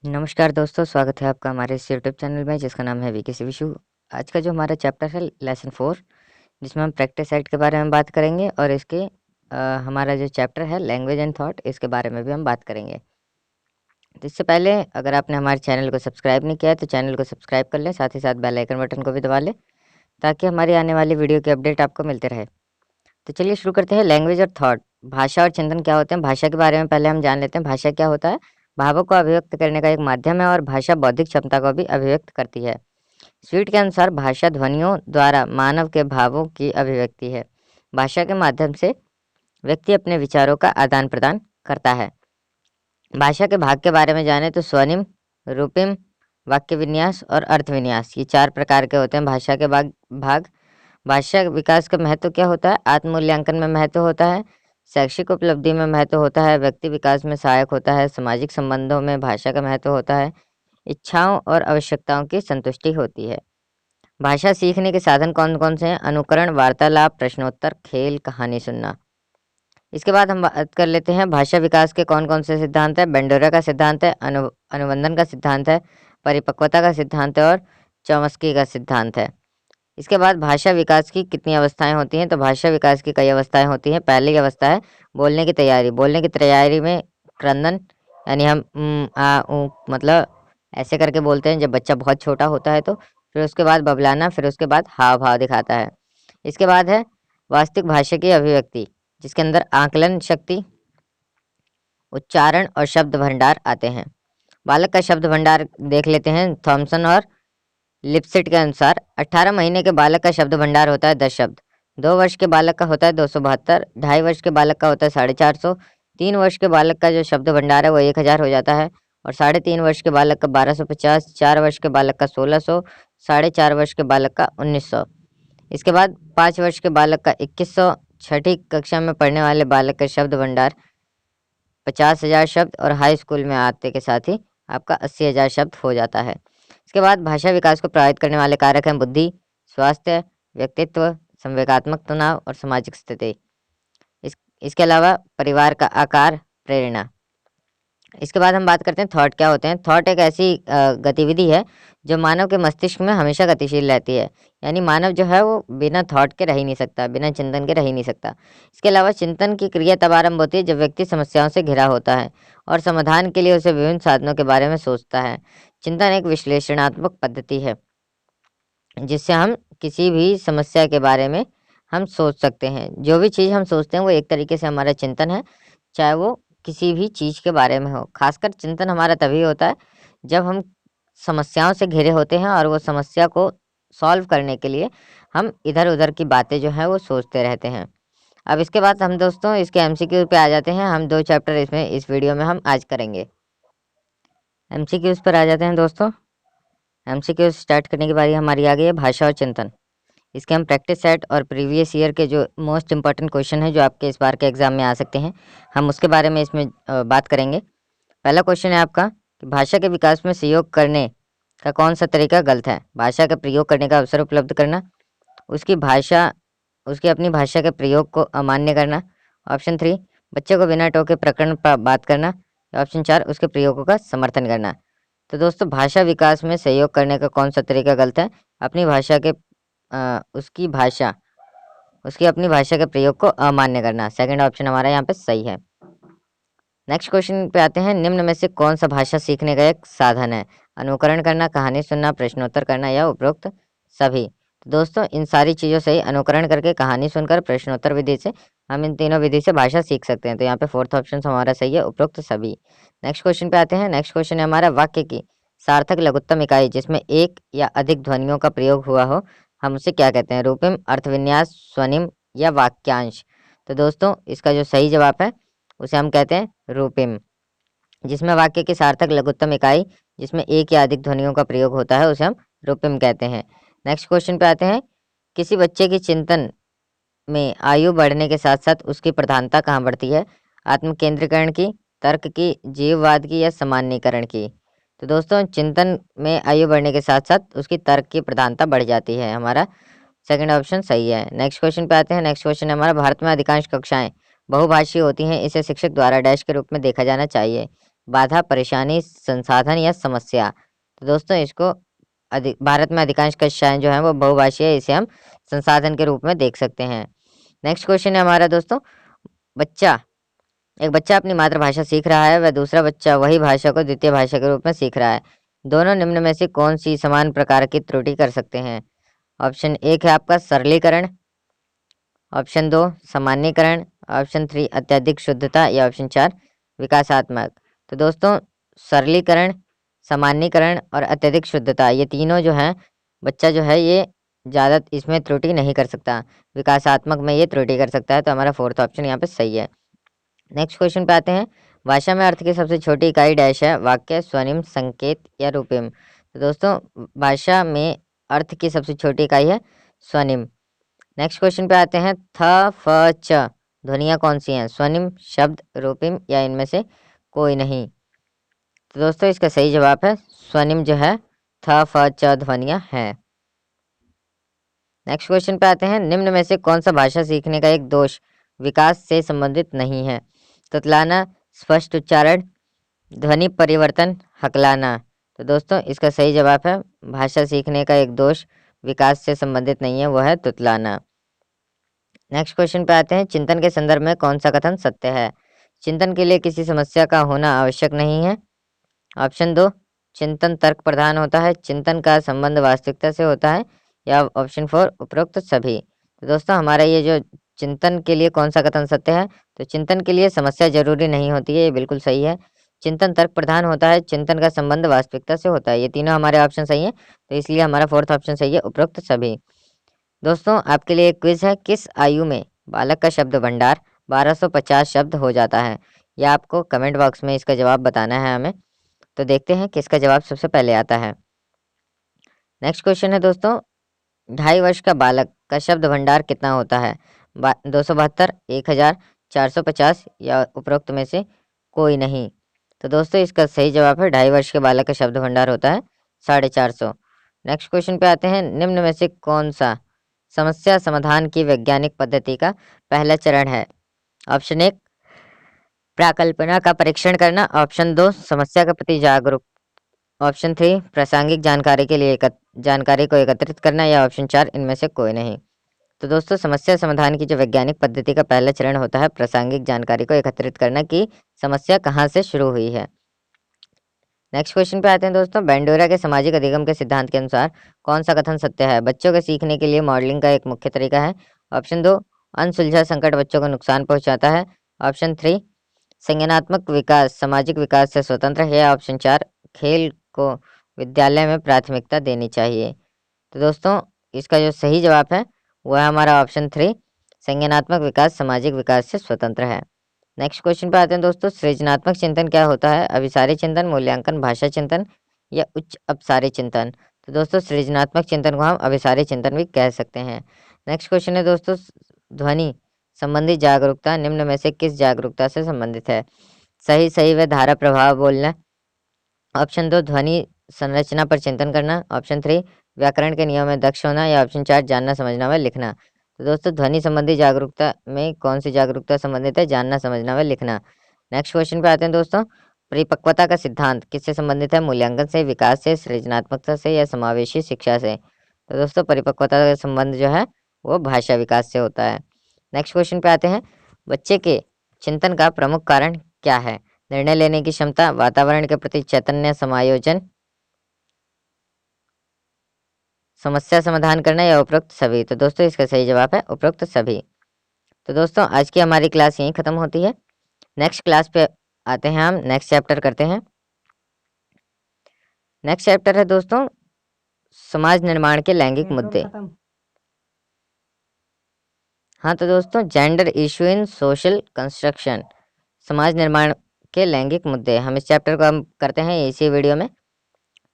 नमस्कार दोस्तों, स्वागत है आपका हमारे इस यूट्यूब चैनल में जिसका नाम है वीके विशु। आज का जो हमारा चैप्टर है लेसन 4, जिसमें हम प्रैक्टिस सेट के बारे में बात करेंगे और इसके हमारा जो चैप्टर है लैंग्वेज एंड थॉट, इसके बारे में भी हम बात करेंगे। तो इससे पहले अगर आपने हमारे चैनल को सब्सक्राइब नहीं किया है तो चैनल को सब्सक्राइब कर लें, साथ ही साथ बेल आइकन बटन को भी दबा लें ताकि हमारी आने वाली वीडियो की अपडेट आपको मिलते रहे। तो चलिए शुरू करते हैं। लैंग्वेज और थॉट, भाषा और चिंतन क्या होते हैं। भाषा के बारे में पहले हम जान लेते हैं। भाषा क्या होता है? भावों को अभिव्यक्त करने का एक माध्यम है और भाषा बौद्धिक क्षमता को भी अभिव्यक्त करती है। स्वीट के अनुसार भाषा ध्वनियों द्वारा मानव के भावों की अभिव्यक्ति है। भाषा के माध्यम से व्यक्ति अपने विचारों का आदान प्रदान करता है। भाषा के भाग के बारे में जाने तो स्वनिम, रूपिम, वाक्य विन्यास और अर्थ विन्यास, ये 4 प्रकार के होते हैं भाषा के भाग। भाषा विकास का महत्व क्या होता है? आत्म मूल्यांकन में महत्व होता है, शैक्षिक उपलब्धि में महत्व होता है, व्यक्ति विकास में सहायक होता है, सामाजिक संबंधों में भाषा का महत्व होता है, इच्छाओं और आवश्यकताओं की संतुष्टि होती है। भाषा सीखने के साधन कौन कौन से हैं? अनुकरण, वार्तालाप, प्रश्नोत्तर, खेल, कहानी सुनना। इसके बाद हम बात कर लेते हैं भाषा विकास के कौन कौन से सिद्धांत है। बेंडोरा का सिद्धांत है, अनुबंधन का सिद्धांत है, परिपक्वता का सिद्धांत है और चॉम्स्की का सिद्धांत है। इसके बाद भाषा विकास की कितनी अवस्थाएं होती हैं? तो भाषा विकास की कई अवस्थाएं होती हैं। पहली अवस्था है बोलने की तैयारी। बोलने की तैयारी में क्रंदन, यानी हम आ ऊ मतलब ऐसे करके बोलते हैं जब बच्चा बहुत छोटा होता है। तो फिर उसके बाद बबलाना, फिर उसके बाद हाव भाव दिखाता है। इसके बाद है वास्तविक भाषा की अभिव्यक्ति, जिसके अंदर आकलन शक्ति, उच्चारण और शब्द भंडार आते हैं। बालक का शब्द भंडार देख लेते हैं। थॉमसन और लिपसिट के अनुसार 18 महीने के बालक का शब्द भंडार होता है 10 शब्द, 2 वर्ष के बालक का होता है 272, 2.5 वर्ष के बालक का होता है 450, 3 वर्ष के बालक का जो शब्द भंडार है वो 1000 हो जाता है और 3.5 वर्ष के बालक का 1250, 4 वर्ष के बालक का 1600, 4.5 वर्ष के बालक का 1900। इसके बाद 5 वर्ष के बालक का 2100, छठी कक्षा में पढ़ने वाले बालक का शब्द भंडार 50,000 शब्द और हाई स्कूल में आते के साथ ही आपका 80,000 शब्द हो जाता है। इसके बाद भाषा विकास को प्रभावित करने वाले कारक हैं बुद्धि, स्वास्थ्य, व्यक्तित्व, संवेगात्मक तनाव और सामाजिक स्थिति। इसके अलावा परिवार का आकार, प्रेरणा। इसके बाद हम बात करते हैं थॉट क्या होते हैं। थॉट एक ऐसी गतिविधि है जो मानव के मस्तिष्क में हमेशा गतिशील रहती है, यानी मानव जो है वो बिना थॉट के रह ही नहीं सकता, बिना चिंतन के रह ही नहीं सकता। इसके अलावा चिंतन की क्रिया तब आरंभ होती है जब व्यक्ति समस्याओं से घिरा होता है और समाधान के लिए उसे विभिन्न साधनों के बारे में सोचता है। चिंतन एक विश्लेषणात्मक पद्धति है जिससे हम किसी भी समस्या के बारे में हम सोच सकते हैं। जो भी चीज़ हम सोचते हैं वो एक तरीके से हमारा चिंतन है, चाहे वो किसी भी चीज़ के बारे में हो। खासकर चिंतन हमारा तभी होता है जब हम समस्याओं से घिरे होते हैं और वो समस्या को सॉल्व करने के लिए हम इधर-उधर की बातें जो हैं वो सोचते रहते हैं। अब इसके बाद हम दोस्तों इसके एमसीक्यू पे आ जाते हैं। हम 2 चैप्टर इसमें इस वीडियो में हम आज करेंगे। एमसीक्यूज़ पर आ जाते हैं दोस्तों। एमसीक्यू स्टार्ट करने की बारी हमारी आ गई है भाषा और चिंतन। इसके हम प्रैक्टिस सेट और प्रीवियस ईयर के जो मोस्ट इंपॉर्टेंट क्वेश्चन है जो आपके इस बार के एग्जाम में आ सकते हैं, हम उसके बारे में इसमें बात करेंगे। पहला क्वेश्चन है आपका कि भाषा के विकास में सहयोग करने का कौन सा तरीका गलत है? भाषा का प्रयोग करने का अवसर उपलब्ध करना, उसकी अपनी भाषा के प्रयोग को अमान्य करना, ऑप्शन 3 बच्चे को बिना टोके प्रकरण पर बात करना, ऑप्शन 4 उसके प्रयोगों का समर्थन करना। तो दोस्तों भाषा विकास में सहयोग करने का कौन सा तरीका गलत है? अपनी भाषा के उसकी अपनी भाषा के प्रयोग को अमान्य करना। सेकंड ऑप्शन हमारा यहाँ पे सही है। नेक्स्ट क्वेश्चन पे आते हैं। निम्न में से कौन सा भाषा सीखने का एक साधन है? अनुकरण करना, कहानी सुनना, प्रश्नोत्तर करना या उपरोक्त सभी। तो दोस्तों इन सारी चीज़ों से ही अनुकरण करके, कहानी सुनकर, प्रश्नोत्तर विधि से हम इन तीनों विधि से भाषा सीख सकते हैं। तो यहाँ पे फोर्थ ऑप्शन हमारा सही है, उपरोक्त सभी। नेक्स्ट क्वेश्चन पे आते हैं। नेक्स्ट क्वेश्चन है हमारा वाक्य की सार्थक लघुत्तम इकाई जिसमें एक या अधिक ध्वनियों का प्रयोग हुआ हो, हम उसे क्या कहते हैं? रूपिम, अर्थविन्यास, स्वनिम या वाक्यांश। तो दोस्तों इसका जो सही जवाब है उसे हम कहते हैं रूपिम। जिसमें वाक्य की सार्थक लघुत्तम इकाई जिसमें एक या अधिक ध्वनियों का प्रयोग होता है उसे हम रूपिम कहते हैं। नेक्स्ट क्वेश्चन पे आते हैं। किसी बच्चे की चिंतन में आयु बढ़ने के साथ साथ उसकी प्रधानता कहाँ बढ़ती है? आत्मकेंद्रीकरण की, तर्क की, जीववाद की या सामान्यीकरण की। तो दोस्तों चिंतन में आयु बढ़ने के साथ साथ उसकी तर्क की प्रधानता बढ़ जाती है। हमारा सेकंड ऑप्शन सही है। नेक्स्ट क्वेश्चन पे आते हैं। नेक्स्ट क्वेश्चन है हमारा भारत में अधिकांश कक्षाएं बहुभाषीय होती हैं, इसे शिक्षक द्वारा डैश के रूप में देखा जाना चाहिए। बाधा, परेशानी, संसाधन या समस्या। तो दोस्तों इसको भारत में अधिकांश कक्षाएं जो हैं वो बहुभाषीय है, इसे हम संसाधन के रूप में देख सकते हैं। नेक्स्ट क्वेश्चन है हमारा दोस्तों, एक बच्चा अपनी मातृभाषा सीख रहा है, वह दूसरा बच्चा वही भाषा को द्वितीय भाषा के रूप में सीख रहा है। दोनों निम्न में से कौन सी समान प्रकार की त्रुटि कर सकते हैं? ऑप्शन एक है आपका सरलीकरण, ऑप्शन 2 सामान्यीकरण, ऑप्शन 3 अत्यधिक शुद्धता या ऑप्शन 4 विकासात्मक। तो दोस्तों सरलीकरण, सामान्यीकरण और अत्यधिक शुद्धता ये तीनों जो हैं बच्चा जो है ये ज़्यादा इसमें त्रुटि नहीं कर सकता, विकासात्मक में ये त्रुटि कर सकता है। तो हमारा फोर्थ ऑप्शन यहाँ पे सही है। नेक्स्ट क्वेश्चन पे आते हैं, भाषा में अर्थ की सबसे छोटी इकाई डैश है? वाक्य, स्वनिम, संकेत या रूपिम। तो दोस्तों भाषा में अर्थ की सबसे छोटी इकाई है स्वनिम। नेक्स्ट क्वेश्चन पे आते हैं, थ फ च ध्वनियाँ कौन सी हैं? स्वनिम, शब्द, रूपिम या इनमें से कोई नहीं। तो दोस्तों इसका सही जवाब है स्वनिम जो है थ फ च ध्वनियाँ हैं। नेक्स्ट क्वेश्चन पे आते हैं, निम्न में से कौन सा भाषा सीखने का एक दोष विकास से संबंधित नहीं है? तुतलाना, स्पष्ट उच्चारण, ध्वनि परिवर्तन, हकलाना। तो दोस्तों इसका सही जवाब है भाषा सीखने का एक दोष विकास से संबंधित नहीं है, वो है तुतलाना। नेक्स्ट क्वेश्चन पे आते हैं, चिंतन के संदर्भ में कौन सा कथन सत्य है? चिंतन के लिए किसी समस्या का होना आवश्यक नहीं है। ऑप्शन 2 चिंतन तर्क प्रधान होता है, चिंतन का संबंध वास्तविकता से होता है, या ऑप्शन 4 उपरोक्त सभी। तो दोस्तों हमारा ये जो चिंतन के लिए कौन सा कथन सत्य है, तो चिंतन के लिए समस्या जरूरी नहीं होती है, ये बिल्कुल सही है। चिंतन तर्क प्रधान होता है, चिंतन का संबंध वास्तविकता से होता है, ये तीनों हमारे ऑप्शन सही है। तो इसलिए हमारा फोर्थ ऑप्शन सही है, उपरोक्त सभी। दोस्तों आपके लिए एक क्विज है, किस आयु में बालक का शब्द भंडार 1250 शब्द हो जाता है? या आपको कमेंट बॉक्स में इसका जवाब बताना है हमें। तो देखते हैं किसका जवाब सबसे पहले आता है। नेक्स्ट क्वेश्चन है दोस्तों, 2.5 वर्ष का बालक का शब्द भंडार कितना होता है? 272, 1000, 450 या उपरोक्त में से कोई नहीं। तो दोस्तों इसका सही जवाब है 2.5 वर्ष के बालक का शब्द भंडार होता है 450। नेक्स्ट क्वेश्चन पे आते हैं, निम्न में से कौन सा समस्या समाधान की वैज्ञानिक पद्धति का पहला चरण है? ऑप्शन 1 प्राकल्पना का परीक्षण करना, ऑप्शन 2 समस्या के प्रति जागरूक, ऑप्शन 3 प्रासंगिक जानकारी के लिए जानकारी को एकत्रित करना, या ऑप्शन 4 इनमें से कोई नहीं। तो दोस्तों समस्या समाधान की जो वैज्ञानिक पद्धति का पहला चरण होता है प्रासंगिक जानकारी को एकत्रित करना कि समस्या कहाँ से शुरू हुई है। नेक्स्ट क्वेश्चन पे आते हैं दोस्तों, बेंडोरा के सामाजिक अधिगम के सिद्धांत के अनुसार कौन सा कथन सत्य है? बच्चों के सीखने के लिए मॉडलिंग का एक मुख्य तरीका है। ऑप्शन 2 अनसुलझा संकट बच्चों को नुकसान पहुंचाता है, ऑप्शन 3 संज्ञानात्मक विकास सामाजिक विकास से स्वतंत्र है, या ऑप्शन 4 खेल को विद्यालय में प्राथमिकता देनी चाहिए। तो दोस्तों इसका जो सही जवाब है वह है हमारा ऑप्शन 3 संज्ञानात्मक विकास सामाजिक विकास से स्वतंत्र है। नेक्स्ट क्वेश्चन पे आते हैं दोस्तों, सृजनात्मक चिंतन क्या होता है? अभिसारी चिंतन, मूल्यांकन, भाषा चिंतन या उच्च अपसारी चिंतन। तो दोस्तों सृजनात्मक चिंतन को हम अभिसारी चिंतन भी कह सकते हैं। नेक्स्ट क्वेश्चन है दोस्तों, ध्वनि संबंधी जागरूकता निम्न में से किस जागरूकता से संबंधित है? सही सही व धारा प्रभाव बोलना, ऑप्शन 2 ध्वनि संरचना पर चिंतन करना, ऑप्शन 3 व्याकरण के नियम में दक्ष होना, या ऑप्शन 4 जानना समझना व लिखना। तो दोस्तों ध्वनि संबंधी जागरूकता में कौन सी जागरूकता संबंधित है? जानना समझना व लिखना। नेक्स्ट क्वेश्चन पे आते हैं दोस्तों, परिपक्वता का सिद्धांत किससे संबंधित है? मूल्यांकन से, विकास से, सृजनात्मकता से या समावेशी शिक्षा से। तो दोस्तों परिपक्वता का संबंध जो है वो भाषा विकास से होता है। नेक्स्ट क्वेश्चन पे आते हैं, बच्चे के चिंतन का प्रमुख कारण क्या है? निर्णय लेने की क्षमता, वातावरण के प्रति चैतन्य समायोजन, समस्या समाधान करना या उपरोक्त सभी। तो दोस्तों इसका सही जवाब है उपरोक्त सभी। तो दोस्तों आज की हमारी क्लास यहीं खत्म होती है। नेक्स्ट क्लास पे आते हैं, हम नेक्स्ट चैप्टर करते हैं। नेक्स्ट चैप्टर है दोस्तों समाज निर्माण के लैंगिक मुद्दे। हाँ तो दोस्तों gender issue in social construction, समाज निर्माण के लैंगिक मुद्दे, हम इस चैप्टर को हम करते हैं इसी वीडियो में।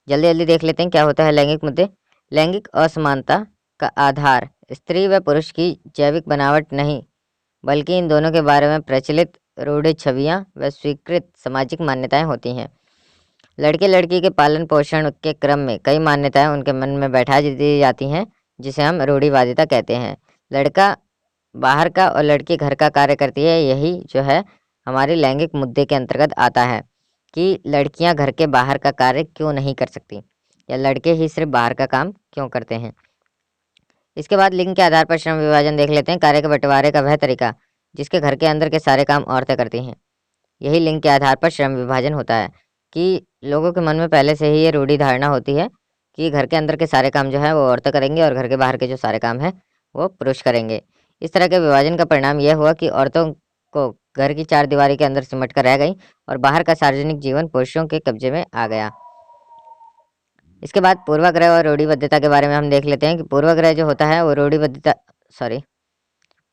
जल्दी जल्दी देख लेते हैं क्या होता है लैंगिक मुद्दे। लैंगिक असमानता का आधार स्त्री व पुरुष की जैविक बनावट नहीं, बल्कि इन दोनों के बारे में प्रचलित रूढ़ छवियां व स्वीकृत सामाजिक मान्यताएं होती हैं। लड़के लड़की के पालन पोषण के क्रम में कई मान्यताएं उनके मन में बैठा दी जाती हैं, जिसे हम रूढ़िवादिता कहते हैं। लड़का बाहर का और लड़की घर का कार्य करती है, यही जो है हमारे लैंगिक मुद्दे के अंतर्गत आता है। कि लड़कियां घर के बाहर का कार्य क्यों नहीं कर सकती, या लड़के ही सिर्फ बाहर का काम क्यों करते हैं। इसके बाद लिंग के आधार पर श्रम विभाजन देख लेते हैं। कार्य के बंटवारे का वह तरीका जिसके घर के अंदर के सारे काम औरतें करती हैं, यही लिंग के आधार पर श्रम विभाजन होता है। कि लोगों के मन में पहले से ही ये रूढ़ी धारणा होती है कि घर के अंदर के सारे काम जो है वो औरतें करेंगी और घर के बाहर के जो सारे काम हैं वो पुरुष करेंगे। इस तरह के विभाजन का परिणाम यह हुआ कि औरतों को घर की चार दीवारी के अंदर सिमट कर रह गई और बाहर का सार्वजनिक जीवन पुरुषों के कब्जे में आ गया। इसके बाद पूर्वाग्रह और रूढ़िबद्धता के बारे में हम देख लेते हैं कि पूर्वाग्रह जो होता है वो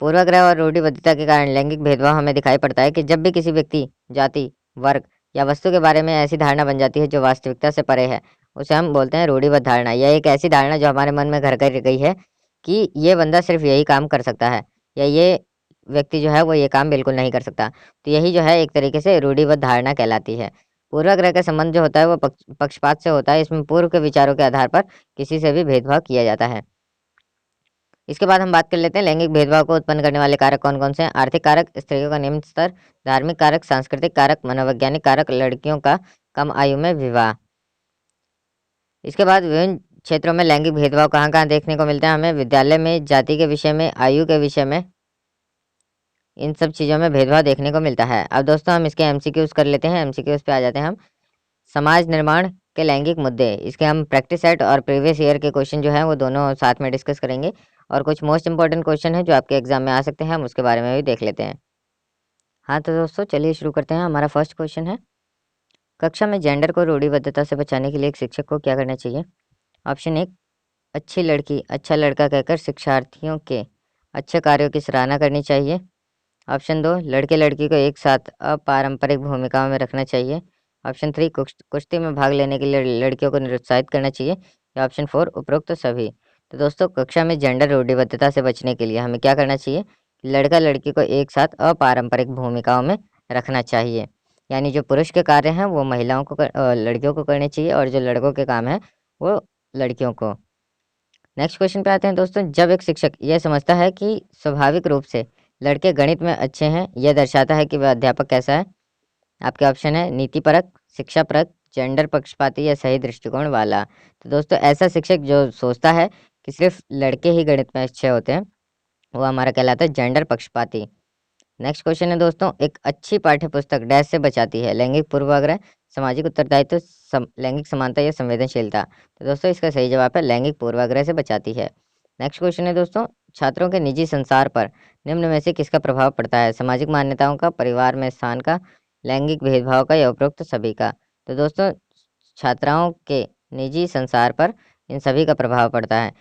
पूर्वाग्रह और रूढ़िबद्धता के कारण लैंगिक भेदभाव हमें दिखाई पड़ता है कि जब भी किसी व्यक्ति, जाति, वर्ग या वस्तु के बारे में ऐसी धारणा बन जाती है जो वास्तविकता से परे है, उसे हम बोलते हैं रूढ़िबद्ध धारणा। यह एक ऐसी धारणा जो हमारे मन में घर कर गई है कि ये बंदा सिर्फ यही काम कर सकता है, या ये व्यक्ति जो है वो ये काम बिल्कुल नहीं कर सकता। तो यही जो है एक तरीके से रूढ़िबद्ध धारणा कहलाती है। पूर्वाग्रह का संबंध जो होता है वो पक्षपात से होता है। इसमें पूर्व के विचारों के आधार पर किसी से भी भेदभाव किया जाता है। इसके बाद हम बात कर लेते हैं लैंगिक भेदभाव को उत्पन्न करने वाले कारक कौन कौन से हैं। आर्थिक कारक, स्त्रियों का निम्न स्तर, धार्मिक कारक, सांस्कृतिक कारक, मनोवैज्ञानिक कारक, लड़कियों का कम आयु में विवाह। इसके बाद विभिन्न क्षेत्रों में लैंगिक भेदभाव कहाँ कहाँ देखने को मिलता है हमें। विद्यालय में, जाति के विषय में, आयु के विषय में, इन सब चीज़ों में भेदभाव देखने को मिलता है। अब दोस्तों हम इसके एमसीक्यूज कर लेते हैं। एमसीक्यूज पे आ जाते हैं हम। समाज निर्माण के लैंगिक मुद्दे, इसके हम प्रैक्टिस सेट और प्रीवियस ईयर के क्वेश्चन जो हैं वो दोनों साथ में डिस्कस करेंगे, और कुछ मोस्ट इंपॉर्टेंट क्वेश्चन है जो आपके एग्जाम में आ सकते हैं, हम उसके बारे में भी देख लेते हैं। हाँ तो दोस्तों चलिए शुरू करते हैं। हमारा फर्स्ट क्वेश्चन है, कक्षा में जेंडर को रूढ़िबद्धता से बचाने के लिए एक शिक्षक को क्या करना चाहिए। ऑप्शन 1, अच्छी लड़की अच्छा लड़का कहकर शिक्षार्थियों के अच्छे कार्यों की सराहना करनी चाहिए। ऑप्शन 2, लड़के लड़की को एक साथ अपारंपरिक भूमिकाओं में रखना चाहिए। ऑप्शन 3, कुश्ती में भाग लेने के लिए लड़कियों को निरुत्साहित करना चाहिए। या ऑप्शन 4, उपरोक्त सभी। तो दोस्तों कक्षा में जेंडर रूढ़िबद्धता से बचने के लिए हमें क्या करना चाहिए, लड़का लड़की को एक साथ अपारंपरिक भूमिकाओं में रखना चाहिए। यानी जो पुरुष के कार्य हैं वो महिलाओं को लड़कियों को करने चाहिए, और जो लड़कों के काम हैं वो लड़कियों को। नेक्स्ट क्वेश्चन पे आते हैं दोस्तों। जब एक शिक्षक यह समझता है कि स्वाभाविक रूप से लड़के गणित में अच्छे हैं, यह दर्शाता है कि वह अध्यापक कैसा है। आपके ऑप्शन है नीतिपरक, शिक्षापरक, जेंडर पक्षपाती या सही दृष्टिकोण वाला। तो दोस्तों ऐसा शिक्षक जो सोचता है कि सिर्फ लड़के ही गणित में अच्छे होते हैं, वो हमारा कहलाता है जेंडर पक्षपाती। नेक्स्ट क्वेश्चन है दोस्तों, एक अच्छी पाठ्य पुस्तक डैश से बचाती है, लैंगिक पूर्वाग्रह, सामाजिक उत्तरदायित्व, लैंगिक समानता या संवेदनशीलता। तो दोस्तों इसका सही जवाब है लैंगिक पूर्वाग्रह से बचाती है। नेक्स्ट क्वेश्चन है दोस्तों, छात्रों के निजी संसार पर निम्न में से किसका प्रभाव पड़ता है, सामाजिक मान्यताओं का, परिवार में स्थान का, लैंगिक भेदभाव का, या उपरोक्त सभी का। तो दोस्तों छात्राओं के निजी संसार पर इन सभी का प्रभाव पड़ता है,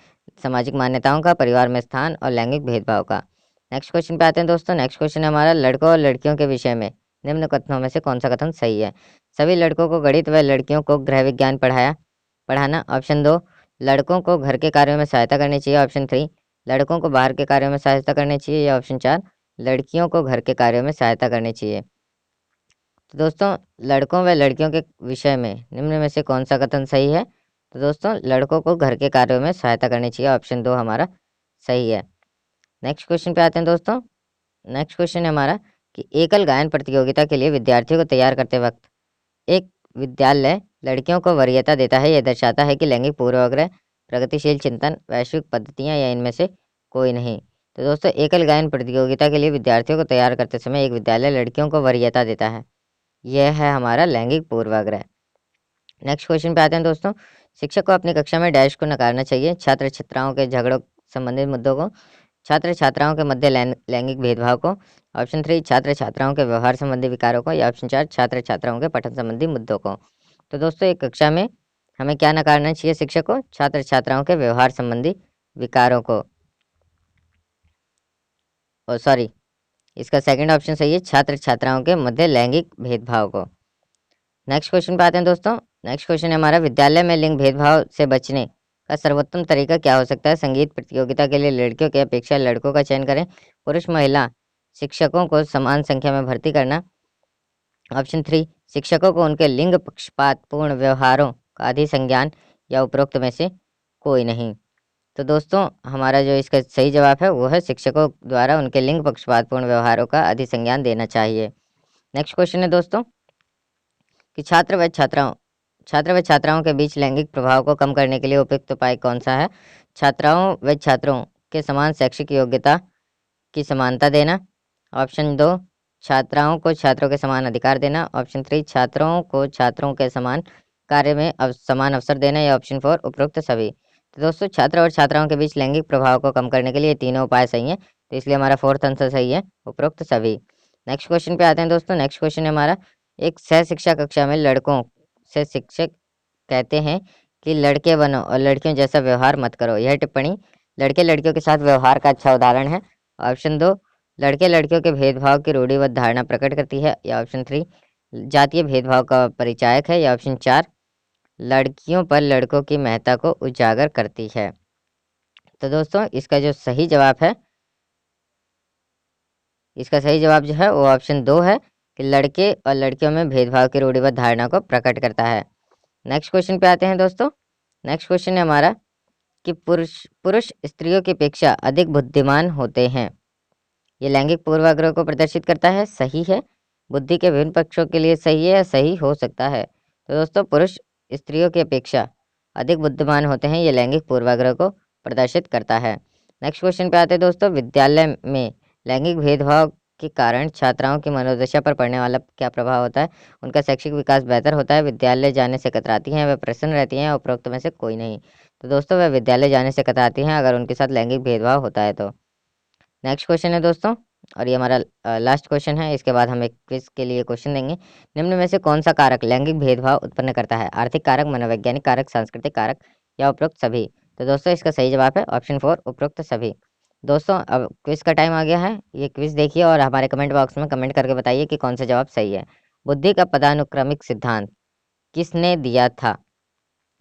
सामाजिक मान्यताओं का, परिवार में स्थान और लैंगिक भेदभाव का। नेक्स्ट क्वेश्चन पे आते हैं दोस्तों। नेक्स्ट क्वेश्चन है हमारा, लड़कों और लड़कियों के विषय में निम्न कथनों में से कौन सा कथन सही है। सभी लड़कों को गणित व लड़कियों को गृह विज्ञान पढ़ाना। ऑप्शन 2, लड़कों को घर के कार्यों में सहायता करनी चाहिए। ऑप्शन 3, लड़कों को बाहर के कार्यों में सहायता करनी चाहिए। या ऑप्शन 4, लड़कियों को घर के कार्यों में सहायता करनी चाहिए। तो दोस्तों लड़कों व लड़कियों के विषय में निम्न में से कौन सा कथन सही है। तो दोस्तों लड़कों को घर के कार्यों में सहायता करनी चाहिए, ऑप्शन 2 हमारा सही है। नेक्स्ट क्वेश्चन पे आते हैं दोस्तों। नेक्स्ट क्वेश्चन है हमारा कि एकल गायन प्रतियोगिता के लिए विद्यार्थियों को तैयार करते वक्त एक विद्यालय लड़कियों को वरीयता देता है, यह दर्शाता है कि लैंगिक पूर्वाग्रह, प्रगतिशील चिंतन, वैश्विक पद्धतियां या इनमें से कोई नहीं। तो दोस्तों एकल गायन प्रतियोगिता के लिए विद्यार्थियों को तैयार करते समय एक विद्यालय लड़कियों को वरीयता देता है, यह है हमारा लैंगिक पूर्वाग्रह। नेक्स्ट क्वेश्चन पे आते हैं दोस्तों। शिक्षक को अपनी कक्षा में डैश को नकारना चाहिए, छात्र छात्राओं के झगड़ों संबंधित मुद्दों को, छात्र छात्राओं के मध्य लैंगिक भेदभाव को, ऑप्शन 3 छात्र छात्राओं के व्यवहार संबंधी विकारों को, या ऑप्शन 4 छात्र छात्राओं के पठन संबंधी मुद्दों को। तो दोस्तों एक कक्षा में हमें क्या नकारना चाहिए शिक्षक को, छात्र छात्राओं के व्यवहार संबंधी विकारों को। ओ सॉरी, इसका सेकंड ऑप्शन सही है, छात्र छात्राओं के मध्य लैंगिक भेदभाव को। नेक्स्ट क्वेश्चन पे आते हैं दोस्तों। नेक्स्ट क्वेश्चन है हमारा, विद्यालय में लिंग भेदभाव से बचने का सर्वोत्तम तरीका क्या हो सकता है। संगीत प्रतियोगिता के लिए लड़कियों की अपेक्षा लड़कों का चयन करें, पुरुष महिला शिक्षकों को समान संख्या में भर्ती करना, ऑप्शन 3 शिक्षकों को उनके लिंग पक्षपातपूर्ण व्यवहारों का अधिसंज्ञान, या उपरोक्त में से कोई नहीं। तो दोस्तों हमारा जो इसका सही जवाब है वो है शिक्षकों द्वारा उनके लिंग पक्षपातपूर्ण व्यवहारों का अधिसंज्ञान देना चाहिए। नेक्स्ट क्वेश्चन है दोस्तों कि छात्र व छात्राओं के बीच लैंगिक प्रभाव को कम करने के लिए उपयुक्त उपाय कौन सा है? छात्राओं व छात्रों के समान शैक्षिक योग्यता की समानता देना। ऑप्शन 2, छात्राओं को छात्रों के समान अधिकार देना। ऑप्शन 3, छात्रों को छात्रों के समान कार्य में समान अवसर देना। या ऑप्शन 4, उपरोक्त सभी। तो दोस्तों छात्र और छात्राओं के बीच लैंगिक प्रभाव को कम करने के लिए तीनों उपाय सही हैं, तो इसलिए हमारा फोर्थ आंसर सही है, उपरोक्त सभी। नेक्स्ट क्वेश्चन पे आते हैं दोस्तों। नेक्स्ट क्वेश्चन है हमारा, एक सह शिक्षा कक्षा में लड़कों से शिक्षक कहते हैं कि लड़के बनो और लड़कियों जैसा व्यवहार मत करो। यह टिप्पणी लड़के लड़कियों के साथ व्यवहार का अच्छा उदाहरण है। ऑप्शन 2, लड़के लड़कियों के भेदभाव की रूढ़िबद्ध धारणा प्रकट करती है। या ऑप्शन 3, जातीय भेदभाव का परिचायक है। या ऑप्शन 4, लड़कियों पर लड़कों की महत्ता को उजागर करती है। तो दोस्तों इसका जो सही जवाब है, इसका सही जवाब जो है वो ऑप्शन 2 है कि लड़के और लड़कियों में भेदभाव की रूढ़िबद्ध धारणा को प्रकट करता है। नेक्स्ट क्वेश्चन पे आते हैं दोस्तों। नेक्स्ट क्वेश्चन है हमारा कि पुरुष स्त्रियों की अपेक्षा अधिक बुद्धिमान होते हैं। ये लैंगिक पूर्वाग्रह को प्रदर्शित करता है, सही है। बुद्धि के विभिन्न पक्षों के लिए सही है या सही हो सकता है। तो दोस्तों पुरुष स्त्रियों की अपेक्षा अधिक बुद्धिमान होते हैं, ये लैंगिक पूर्वाग्रह को प्रदर्शित करता है। नेक्स्ट क्वेश्चन पे आते हैं दोस्तों। विद्यालय में लैंगिक भेदभाव के कारण छात्राओं की मनोदशा पर पड़ने वाला क्या प्रभाव होता है? उनका शैक्षिक विकास बेहतर होता है, विद्यालय जाने से कतराती हैं, वह प्रसन्न रहती हैं, उपरोक्त में से कोई नहीं। तो दोस्तों वह विद्यालय जाने से कतराती हैं अगर उनके साथ लैंगिक भेदभाव होता है तो। नेक्स्ट क्वेश्चन है दोस्तों, और ये हमारा लास्ट क्वेश्चन है। इसके बाद हम एक क्विज के लिए क्वेश्चन देंगे। निम्न में से कौन सा कारक लैंगिक भेदभाव उत्पन्न करता है? आर्थिक कारक, मनोवैज्ञानिक कारक, सांस्कृतिक कारक या उपरोक्त सभी? तो दोस्तों इसका सही जवाब है ऑप्शन 4, उपरोक्त सभी। दोस्तों अब क्विज का टाइम आ गया है। ये क्विज देखिए और हमारे कमेंट बॉक्स में कमेंट करके बताइए कि कौन सा जवाब सही है। बुद्धि का पदानुक्रमिक सिद्धांत किसने दिया था?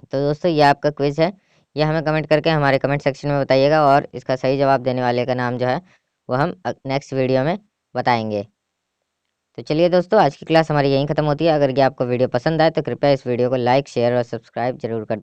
तो दोस्तों ये आपका क्विज है, ये हमें कमेंट करके हमारे कमेंट सेक्शन में बताइएगा और इसका सही जवाब देने वाले का नाम जो है वो हम नेक्स्ट वीडियो में बताएंगे। तो चलिए दोस्तों आज की क्लास हमारी यहीं ख़त्म होती है। अगर ये आपको वीडियो पसंद आए तो कृपया इस वीडियो को लाइक, शेयर और सब्सक्राइब जरूर कर